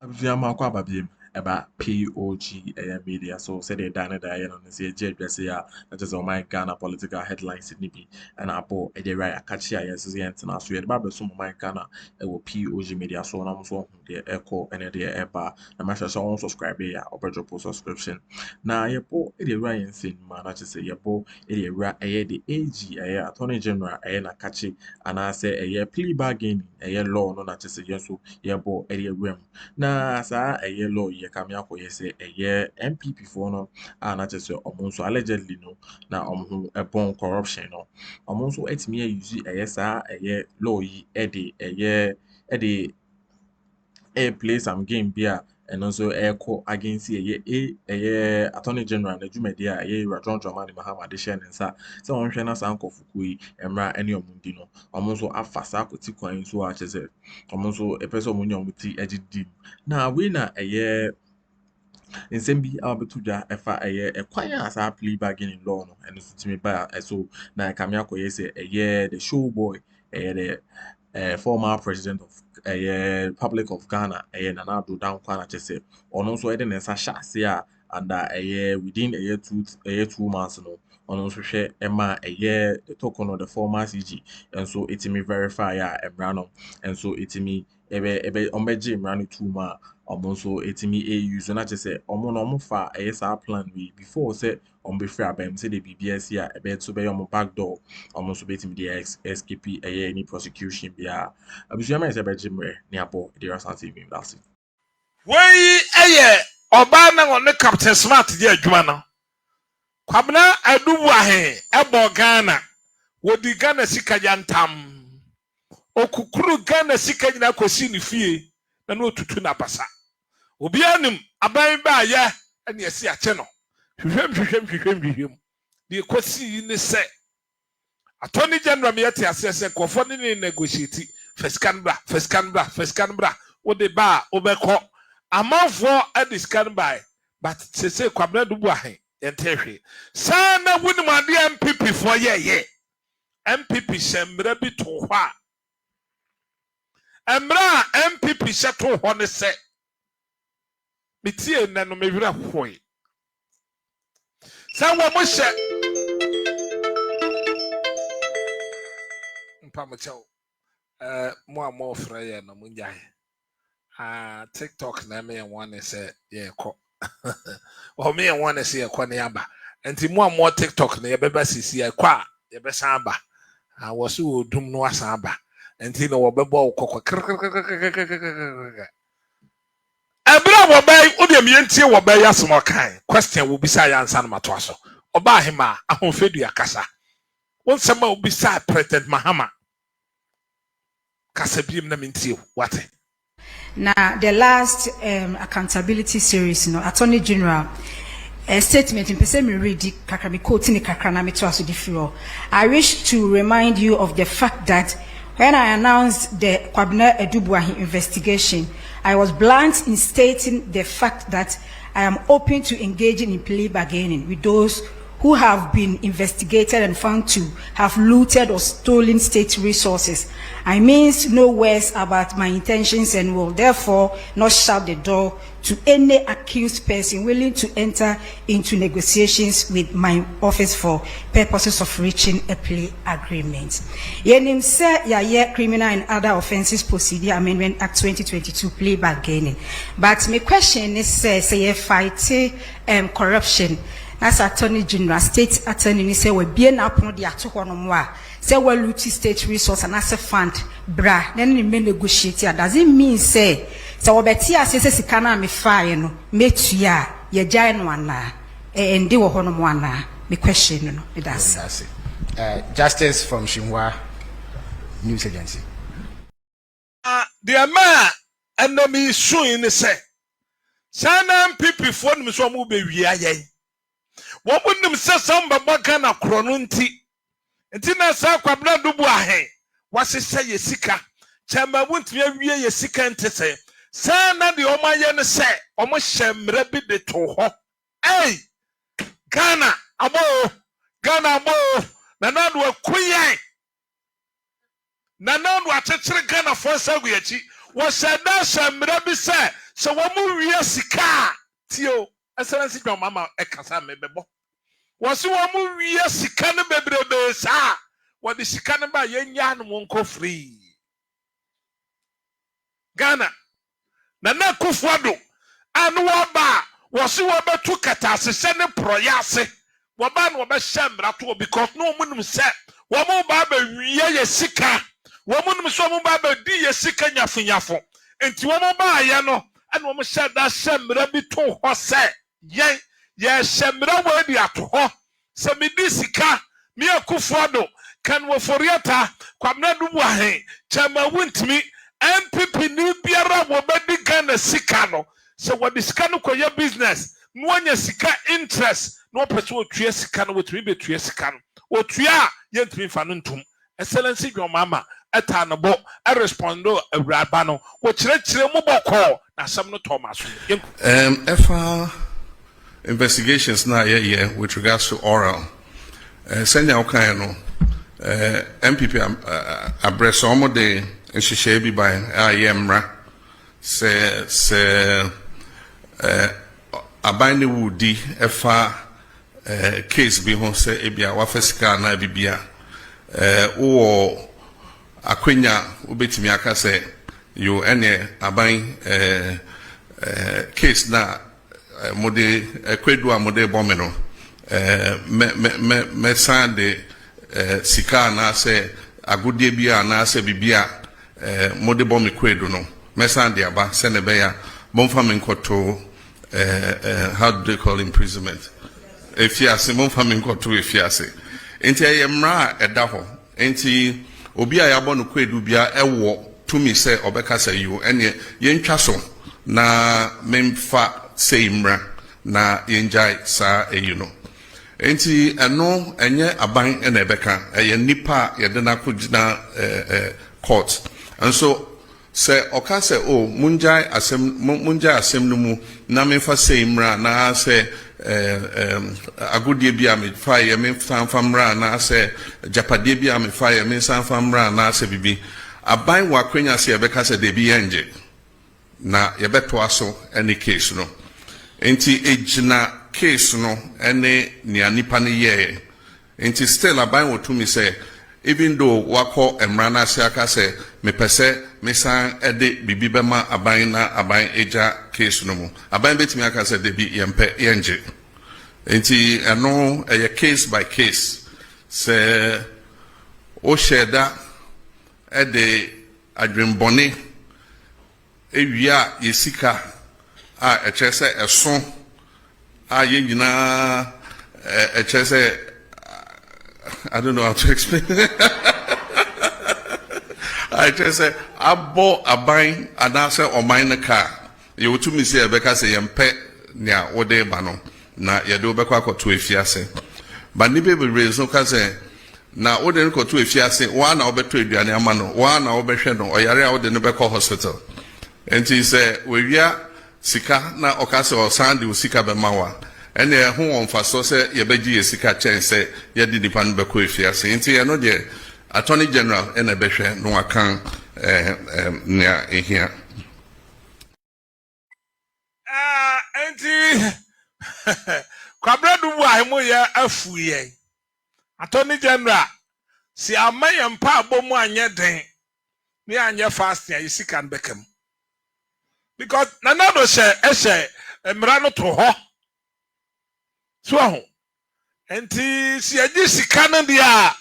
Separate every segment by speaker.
Speaker 1: Abusuama akɔ aba biem ɛba POG Media so said they done that you know say JPC that is on my Ghana political headlines ni bi ɛna abɔ ɛde right akachi a yɛsɛ yɛn tena so yɛde ba bɛ so my Ghana ɛwɔ POG Media so na mo so deɛ ɛkɔ ɛna deɛ ɛba na ma hyɛ sɛ wɔn subscribe ya ɔbɛdrop subscription na yɛbɔ ɛde right yɛn nsɛm ma na kyerɛ sɛ yɛbɔ ɛde right ɛyɛ de AG ɛyɛ Attorney General ɛyɛ na kachi anaasɛ ɛyɛ plea bargaining ɛyɛ law no na kyerɛ sɛ yɛn so yɛbɔ ɛde ɛwura mu na saa ɛyɛ law yɛ kame akɔyɛ sɛ ɛyɛ MPP foɔ no a na kyerɛ sɛ ɔmo nso allegedly no na ɔmo ho ɛbɔn corruption no ɔmo nso ɛtumi ayusi ɛyɛ saa ɛyɛ law yi ɛde play some game bi a ɛno nso ɛkɔ against ɛyɛ Attorney General na dwumadi a ɛyɛ John Dramani Mahama de hyɛ ne nsa sɛ wɔn hwɛ na saa nkɔfokuo yi mmra ɛne ɔmo di no ɔmo nso afa saa akɔti kwan nso a kyerɛ sɛ ɔmo nso ɛpɛ sɛ ɔmo nyɛ ɔmo ti agye di mu na wei na ɛyɛ nsɛm bi a wɔbɛto dwa ɛfa ɛyɛ ɛkwan a saa plea bargaining law no ɛno nso tumi ba ɛso na kame akɔyɛ sɛ ɛyɛ the show boy ɛyɛ the former president of Republic of Ghana Nana Addo kyerɛ sɛ ɔno nso ɛde ne nsa hyɛ ase a under within 2 months no ɔno nso hwɛ ɛma Torkornoo the former CG nso ɛtumi verify a ɛmmra no nso ɛtumi ɔmbɛgye mmra no 2 ma ɔmo nso ɛtumi use na kyerɛ sɛ ɔmo na ɔmo fa saa plan wi before sɛ ɔmo bɛfiri abɛn mu sɛ de biribi asi a ɛbɛto bɛyɛ ɔmo backdoor ɔmo nso bɛtumi de escape any prosecution biara abusuama yɛ sɛ bɛgye mmerɛ ne abɔ de rasante mi lase
Speaker 2: wei ɛyɛ ɔbaa na ɔne Captain Smart di adwuma no kwabena adubu ahe ɛbɔ Ghana wodi Ghana sika yantam okukuru Ghana sika nyina kosi ne fie na no tutu na basa obi anim aban ba ya ɛne ɛsi akyɛ no hwehwem de kosi ne sɛ Attorney General me yɛte ase sɛ kɔfɔ ne negotiate first canbra wo de ba obɛkɔ amanfo ade scan by but sese kwabena dubu ahe yɛntehwe saa na wunim ade MPP fo yɛyɛ MPP hyɛmra bi to hɔ a emra MPP hyɛ to hɔ ne sɛ metie nna no mewira hoi sa wo mo hyɛ mpamokyɛw mo a mo frɛ yɛ no mo nyae TikTok na me one say ye kɔ o me one say ye kɔ ne aba enti mo a mo TikTok na ye beba sisi ye kɔ a ye be san aba wo so odum no asan aba enti no wo bɛbɔ kokɔ ebra wo bay odi am yentie wo bay asmo kan question wo bisa ya ansa no mato aso oba hema ahonfedu akasa won sema wo bisa President Mahama kasa biem na mentie wate.
Speaker 3: Now, the last accountability series, Attorney General, a statement in Pesemi Redi Kakami quoting Kakranami to us the I wish to remind you of the fact that when I announced the Kwabena Edubuahi investigation, I was blunt in stating the fact that I am open to engaging in plea bargaining with those who have been investigated and found to have looted or stolen state resources. I mean no words about my intentions and will therefore not shut the door to any accused person willing to enter into negotiations with my office for purposes of reaching a plea agreement. Yenim se ya criminal and other offenses procedure amendment act 2022 plea bargaining. But my question is say fight corruption. As Attorney General, State Attorney say we be na upon the Torkornoo say we loot state resource and as a fund bra then we negotiate. Does it mean say we beti asese sika na me fire no metua ye gya no ana ndi wo hono mo ana me question no it does.
Speaker 4: Justice from Shinwa News Agency.
Speaker 2: The man and no me suing say sana MPP for me so mo be wi ayen wo bunum se samba baka na krono nti na sa kwabna dubu ahe wase se ye sika chamba wuntumi awie ye sika ntese sa na de o maye ne se o mo hyemra bi de to ho Ghana abo na na do akuyan na na do akyekyere Ghana for sa guachi was said that some rabbi said, so one more year sika, Tio, Excellency your mama, Ekasa mebebo. Was one more year sikana bebe, sir. What is sikana by yan won't go free. Ghana, Nana Akuffo and Waba was you about to catastrophe, send a proyase. Waban waba shambra to because no one said, Wamu Baba, ye sika. Woman so baba di yesika nyafunyafo enti wo ba ya no and wo sha da shemra bi to ho se ye shemra wo di ato ho se me di sika me Akuffo do kan wo foriata kwamna du wa he chama wuntimi MPP ni biara wo ba di Ghana sika no se wo di sika no koye business no anya sika interest no person wo tue sika no wo tumi be tue sika no wo tue a ye ntumi fa no ntum Excellency your mama etanabo a respondo awraba wo chire mu boko na sam no Thomas
Speaker 5: FR investigations na with regards to oral senya okan no MPP abreso omode nhihye bi ban ayemra se abande wudi FR case bi ho se ebia wafesika na bibia o akwenya obetimi aka se yo ene aban case na mode kwedu amode bomeno me sande sika na se agodie bia na se bibia mode bomi kwedu no me sande aba se ne be ya bomfa me nkoto how do they call imprisonment efiase bomfa me nkoto efiase enti ayemra edaho enti obi a yabɔ no kwedu bia ɛwɔ tumi sɛ ɔbɛka sɛ yo ɛne yɛntwa so na memfa seimra na yɛngyae saa eyi no enti ɛno ɛnyɛ aban ɛna ɛbɛka ɛyɛ nipa yɛde na kɔgyina court nso sɛ ɔka sɛ o mungyae asɛm no mu na memfa seimra na sɛ agodie bi a me fa ye me sanfamra na se japade bi a me fa ye me sanfamra na se bibi aban wa kwenya se ye beka se de bi enje na ye beto aso any case no enti ejina case no ene ni anipa ne ye enti still aban wo to me say even though wako emra na se aka se me pese me san ede bibi bema aban na aban eja case no mu aban betimi aka se de bi yempe yenje enti eno a case by case se o sheda ede adwembone ewia yesika a echese eso a yegyina echese I don't know how to explain. I just say, Abo abain anasa or mine car. You to me say a beka say pet near ode bano. Na yado beka to a fiase. But ni baby raise no case. Na ode ko to a fiase, one hour better than a mano, 1 hour better or yare out the Nebeka hospital. And he said, we are sika na okase or sandi usika bemawa. And they who on for so say ye beji sika chen say ye di nipa no beko efiase nti ye no de attorney general and a behwe no akan nia ehia
Speaker 2: enti kwabradu wa hemu ye afu ye attorney general si amaye mpa abomu anye den ni anye fast ya sika nbekam because nanado she emra no to ho so enti si agi sika no dia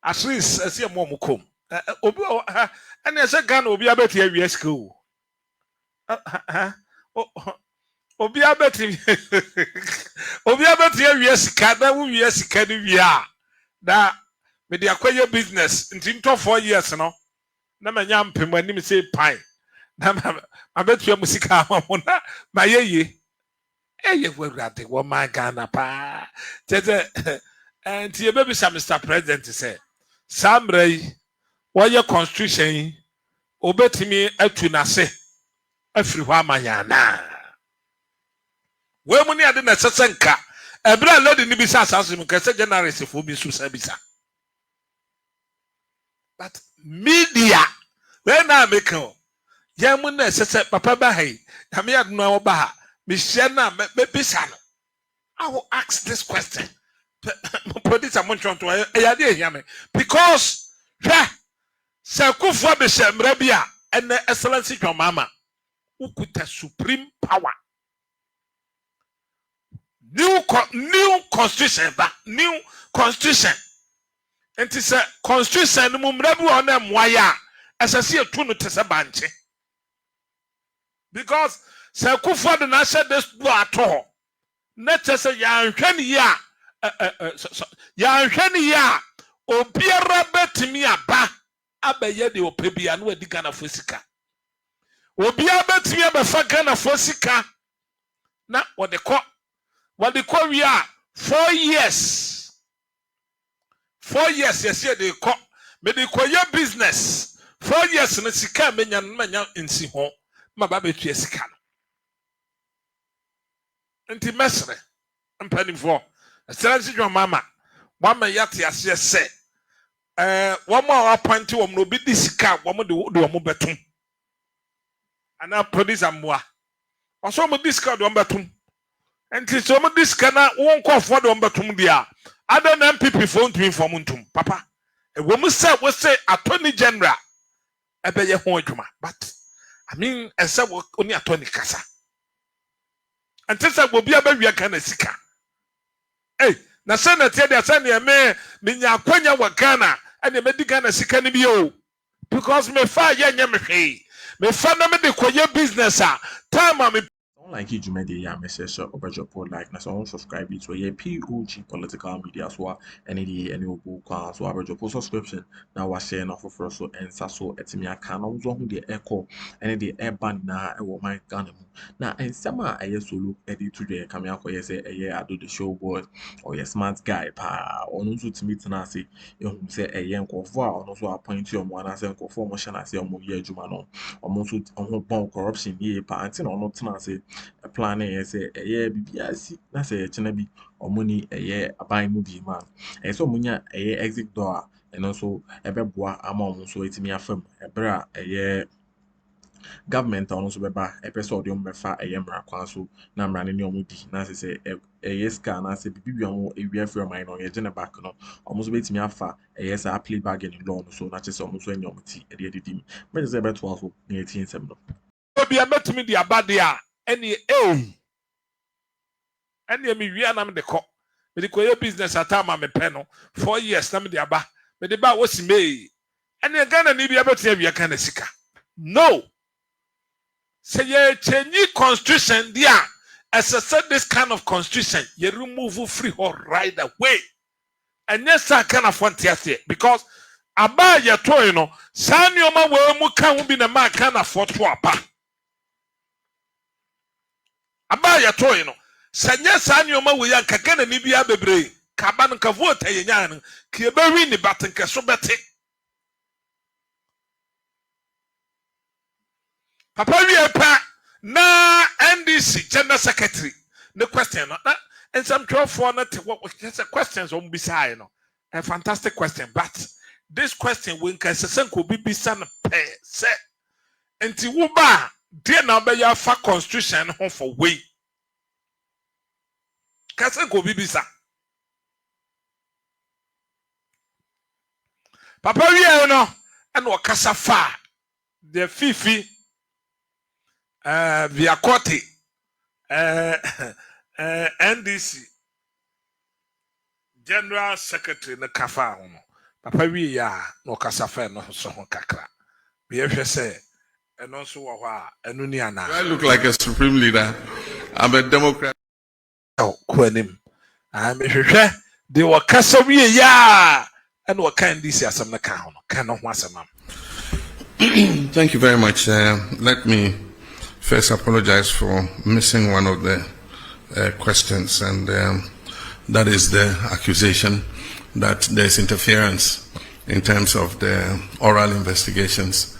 Speaker 2: at least asi mo mukom obi ene se Ghana obi abeti awie sika o obi abeti awie sika na wo wie sika ni wie a da me dia kwaye business nti nto 4 years no na manya mpem anim say pine na abeti am sika amona ma yeye eye wurade wo ma Ghana pa tete and ye baby Mr. President say samrai wo ye constitution obetimi atu nase afiri ho amanyana we mu ni ade na sesenka ebra lady ni bisa asase mu kase generalist fo bi su sabisa but media when na make Yamuna says, Papa Bahay, Hamia no Baha, Michena, Bisano. I will ask this question. Put this amount to a because, Akuffo Beshem Rebia and the excellency of Mama, who could have supreme power. New constitution, new constitution. And it's a constitution, Mumrebu on them, why as I see a tune to Sabanche. Because Akuffo the Nasha this at all. Not just a young ya, Obiara betimi aba abeye de opebia no adi Ghana fosika. Obiara betimi abafa Ghana fosika na what they call we are 4 years. 4 years yes they call me they call your business 4 years na sika menya nsi ho ma ba betu sika no. Nti mesre mpanifo excellency your mama one man yati ase se one more appoint wom no bi disika wom de wom betum ana produce amwa oso mo disika de wom betum enti so mo disika na won kofo de wom betum dia Addo na MPP phone to inform ntum papa e wom say we say attorney general ebe ye ho adwuma but I mean ese oni attorney kasa enti say obi abawia kana sika na senate dey say na me nya kwanya wa Ghana and me di Ghana sika ni bi o because me fa ye nya me hwe me fa na me de koye business a time me
Speaker 1: like you media message or like na so subscribe to your POG political media so any obu kwa so abejo subscription na wa share na for so ensa so etimi aka na wo hu de echo any the urban na e wo man Ghana mu na ensema aye solo edit to the kamia ko ye say eye Addo the show boy or your smart guy pa onu so timi tena say ehum say eye nkofo a onu so appoint you mo na say nkofo mo hye na say mo ye adwuma no omo so oho bon corruption ye pa anti na onu tena say a plan is a BBC, that's a chinabi or money a year a buy movie man. And so munya a exit door and also a beboa among so it's me a firm a bra a year government also beba a persodium befa a yamra council number and your moody nasi say a yes can I say bibiamo a year for mine or a general back no almost wait me afa a yes I play bargain in law so not just almost when your muti a dear dim but it's about 12 18
Speaker 2: be a bet me the abadia any me wi anam de ko me de koye business atama me pe no 4 years na me de aba me de ba wosi me any Ghana ni bia betia wi aka na sika no say ye change constitution dia as I said this kind of constitution you remove free or right away and yes I can afford it because aba ye to no san yoma we mu kan bi na ma can afford to apa aba ya toy no sanya sanyoma we yan kakana ni bia bebre ka ba nka vote yenya no ke be wi ni batten ke so bete papa wi pa na NDC general secretary the question no and some 12 for not what was questions on beside no a fantastic question but this question when can sesen ko bibisa na pe se enti wo ba de na be ya fa constitution ho for way kase ko bibisa papa wi no and o kasa fa the fifi via court NDC general secretary na kafa ho no papa wi ya no kasa fa no so ho kakra be hwe say and also I
Speaker 5: look like a supreme leader. I'm a Democrat.
Speaker 2: Oh, Quenim. I'm a they were Casawi, ya and what kind this year some account cannot once a month.
Speaker 5: Thank you very much. Let me first apologize for missing one of the questions, and that is the accusation that there's interference in terms of the oral investigations.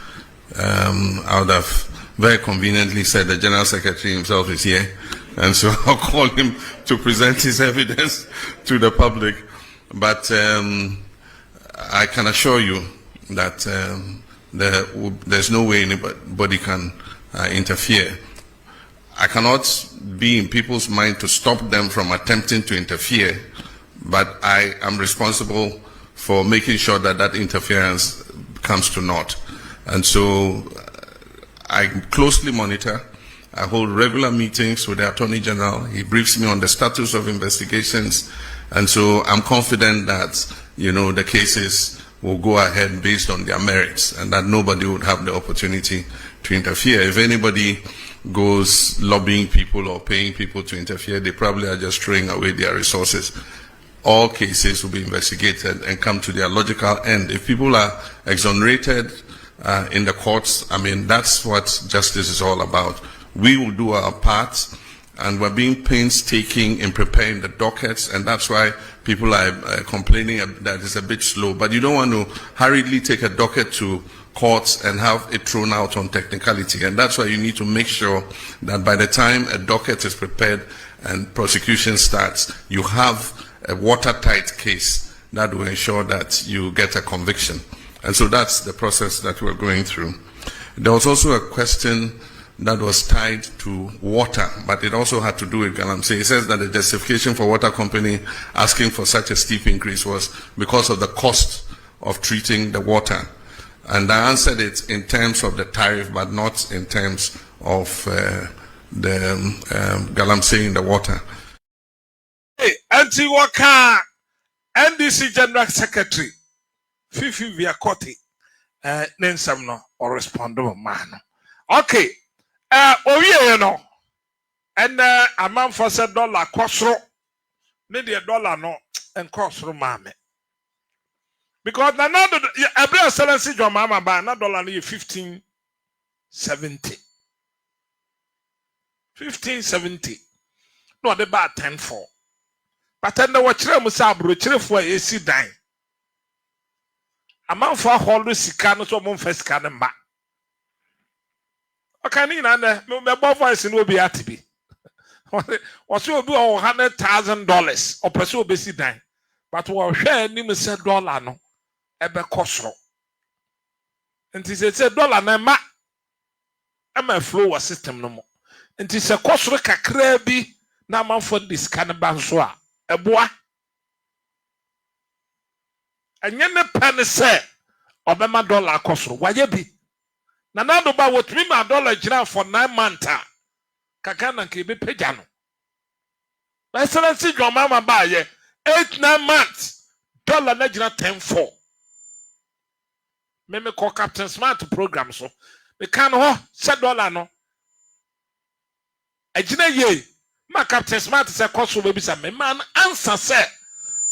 Speaker 5: I would have very conveniently said the General Secretary himself is here, and so I'll call him to present his evidence to the public. But I can assure you that there's no way anybody can interfere. I cannot be in people's mind to stop them from attempting to interfere, but I am responsible for making sure that that interference comes to naught. And so I closely monitor. I hold regular meetings with the Attorney General. He briefs me on the status of investigations. And so I'm confident that, the cases will go ahead based on their merits and that nobody would have the opportunity to interfere. If anybody goes lobbying people or paying people to interfere, they probably are just throwing away their resources. All cases will be investigated and come to their logical end. If people are exonerated in the courts, that's what justice is all about. We will do our part, and we're being painstaking in preparing the dockets, and that's why people are complaining that it's a bit slow. But you don't want to hurriedly take a docket to courts and have it thrown out on technicality, and that's why you need to make sure that by the time a docket is prepared and prosecution starts, you have a watertight case that will ensure that you get a conviction. And so that's the process that we're going through. There was also a question that was tied to water, but it also had to do with Galamsey. It says that the justification for water company asking for such a steep increase was because of the cost of treating the water. And I answered it in terms of the tariff, but not in terms of the Galamsey in the water.
Speaker 2: Hey, Anti-Waka, NDC General Secretary, Fifi Viakoti, Nensamno, or responsible man. Okay, and a man for $7 costro, maybe $1 no, and costro mame. Because another, every excellency, your mama by another $15.70. 15.70. No, they bought 10.4. But then the watcher musabro for AC dine. A man for hold sicano so mon first cannon back. Okay, no voice in will be at be. What you will be $100,000 or pursue basic dine. But we'll share him said $1 no. Ebe kosro. And he said $1 na ma. Ama flow wa system no mo. And he said kosro kakra bi na man for this kind of banso a. Eboa. Enye ne pen say obema $1 kosro. Waye bi. Na do ba wotumi ma $1 jira for 9 months. Kaka na ke be pagya no. Ba excellency your mama ba ye 8-9 months. $1 na jira 10.4. Me call Captain Smart program so. Me can $7 no. Ejina ye. Ma Captain Smart say koso baby say me man answer say.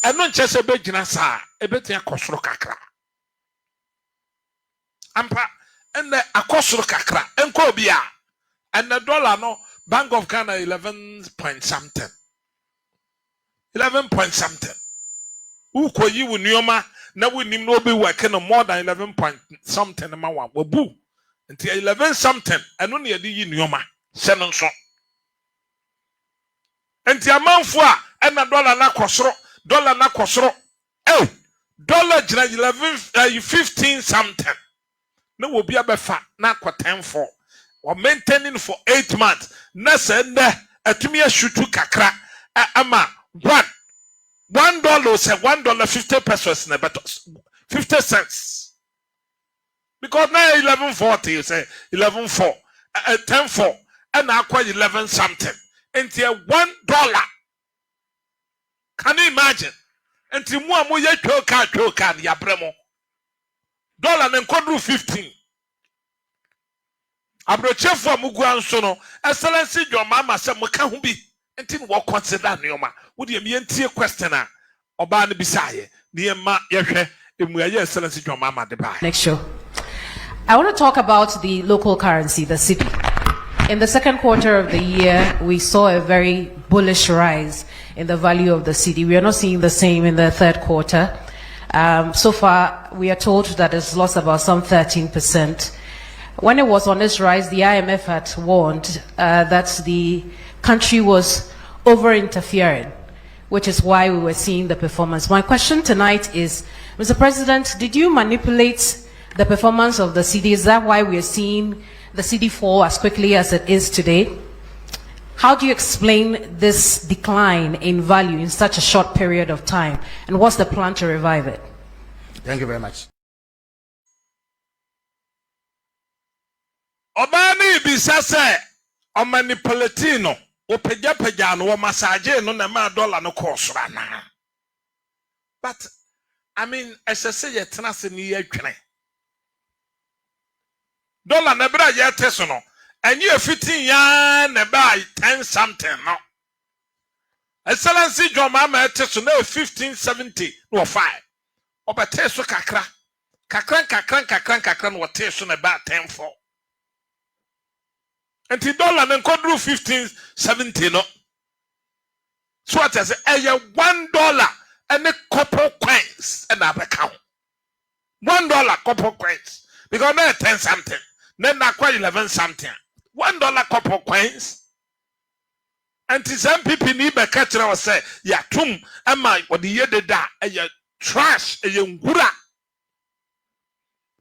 Speaker 2: E no nche se be gina sa. E be tia kosoro kakra. Ampa ene akosoro kakra. Enko bia. And the $1 no Bank of Ghana 11 point something. 11 point something. Uko yi wu nioma na we nim no be working on more than 11 point something ma wa bu until 11 something eno na yedi yi nioma se no so until amanfo a na $1 na kosoro $1 jira 15 something na wo bia befa na kwa 10.4 or maintaining for 8 months na se nde atumi ashutu kakra ama $1 say $1 50 pesos na better 50 cents. Because now 11.40 you say 11.4 10.4 and now quite 11 something until $1. Can you imagine? Until more ye choka ya bremo $1 and quadru 15. Abrochefo muguanso no excellency your mama say muka hu bi until what consider nioma would you be question oba ne bisaye niema yehwe emuaye excellency your mama de bai.
Speaker 6: Next show, I want to talk about the local currency, the cedi. In the second quarter of the year, we saw a very bullish rise in the value of the cedi. We are not seeing the same in the third quarter. So far, we are told that it's lost about some 13%. When it was on this rise, the IMF had warned that the country was over-interfering, which is why we were seeing the performance. My question tonight is, Mr. President, did you manipulate the performance of the city? Is that why we're seeing the city fall as quickly as it is today? How do you explain this decline in value in such a short period of time? And what's the plan to revive it?
Speaker 4: Thank you very much.
Speaker 2: Obani bisase o manipulatino o peja no o massage no na ma dollar no cost na. But I mean, as I say, you trust in your train. Dollar nebra ye tesono, and you 15 yan buy 10 something no. Excellency John Mama tesono 1570 no 5. Oba teso kakra no teso na ba 10 4. And the dollar then kodru 1570 no. So what I say, $1 and a couple coins and I account. $1 couple coins. Because now 10 something. Then I quite 11 something. $1 couple coins. And to some people need a catcher or say, yeah, tum, am I what the year did that? And you trash and you gura.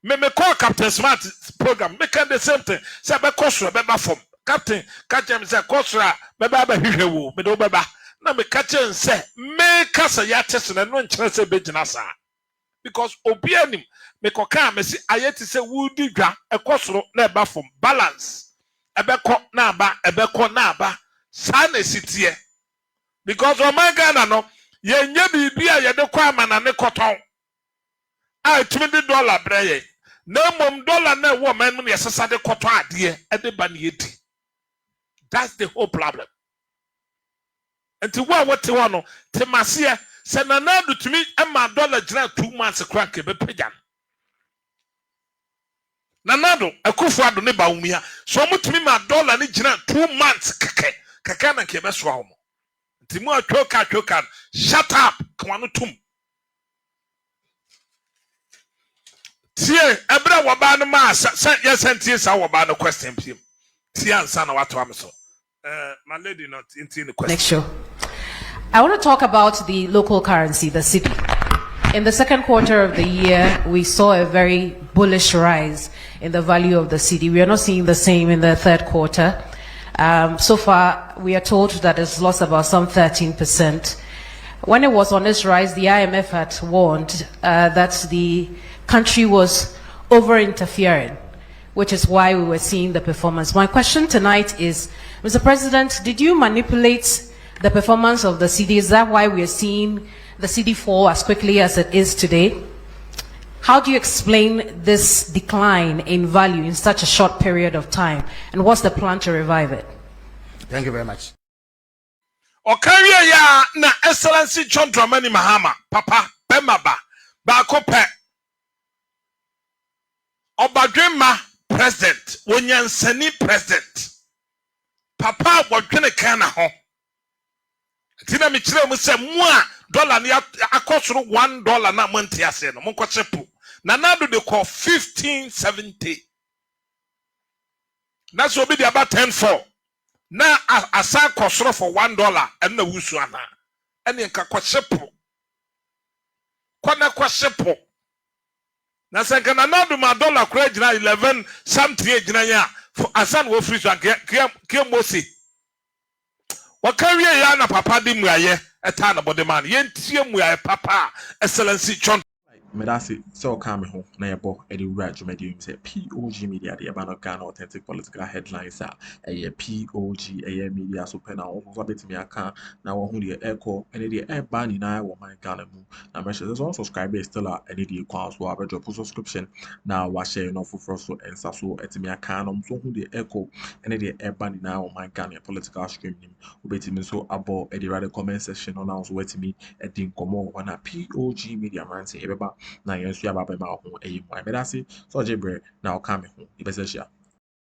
Speaker 2: Me call Captain Smart program. Make the same thing. Say, be kosra, be from Captain. Catch him say, kosra, be hihewu, be do beba. Na me catch him say, make us a yates and no chance be jinasa. Because obianim me koka me si ayeti say wudi dwa e kosoro na eba from balance. Ebeko na aba, ebeko na aba. Sa na sitie. Because o man Ghana no, ye nya bibi a ye de kwa ama ne koton. A $20 breye. Na mom dollar na wo man no yesesa de koton ade e de ba na yedi. That's the whole problem. And to what te one no te masia se na na do to me ama dollar jina 2 months crank be pagan. Na nado Akuffo Addo ne Bawumia so mo tumi ma dollar ni jina 2 months kaka na ke be so awo. Nti mo atwoka shut up kwa no tum. Tie ebra wo ba no ma sa yesentie sa wo ba no question pim. Tie ansa na wato am so. My lady not into the question.
Speaker 6: Next show. I want to talk about the local currency, the city. In the second quarter of the year, we saw a very bullish rise in the value of the city. We are not seeing the same in the third quarter. So far, we are told that it's lost about some 13%. When it was on this rise, the IMF had warned that the country was over-interfering, which is why we were seeing the performance. My question tonight is, Mr. President, did you manipulate the performance of the city? Is that why we are seeing the city fall as quickly as it is today? How do you explain this decline in value in such a short period of time? And what's the plan to revive it?
Speaker 4: Thank you very much.
Speaker 2: Okaria ya na Excellency John Dramani Mahama, Papa, Bemaba, Bakope, Obadwema President, Wonyansani President. Papa wadwene kana ho. Tina mi kire mu se mu a dollar ni akosoro $1 na monte ase no monko chepu. Na nado de call 1570. Na so be about 10-4. Na asa kosoro for $1 and na wusu ana. Ene nka kwa chepu. Kwa na kwa chepu. Na senka na nado ma dollar kura gina 11 something gina ya. For asan wo free so ke mosi wakawie ya na papa di muaye eta na body man yentie muaye papa Excellency John
Speaker 1: Medasi so come home na yebo edi wura dwumadi say POG Media de eba no Ghana authentic political headlines a POG media so pe na wo so betimi aka na wo hu de echo ene de eba ni na wo man Ghana mu na me share so subscribe still a ene de kwa so abedro subscription na wa share no for so ensa so etimi aka no so hu de echo ene de eba ni na wo man Ghana political stream nim wo betimi so abo edi radio comment section on so wetimi edi nkomo wana POG Media man say ebeba na yensu ya baba ma ho eyi mo medasi so jebre na o ka me ho ibese hia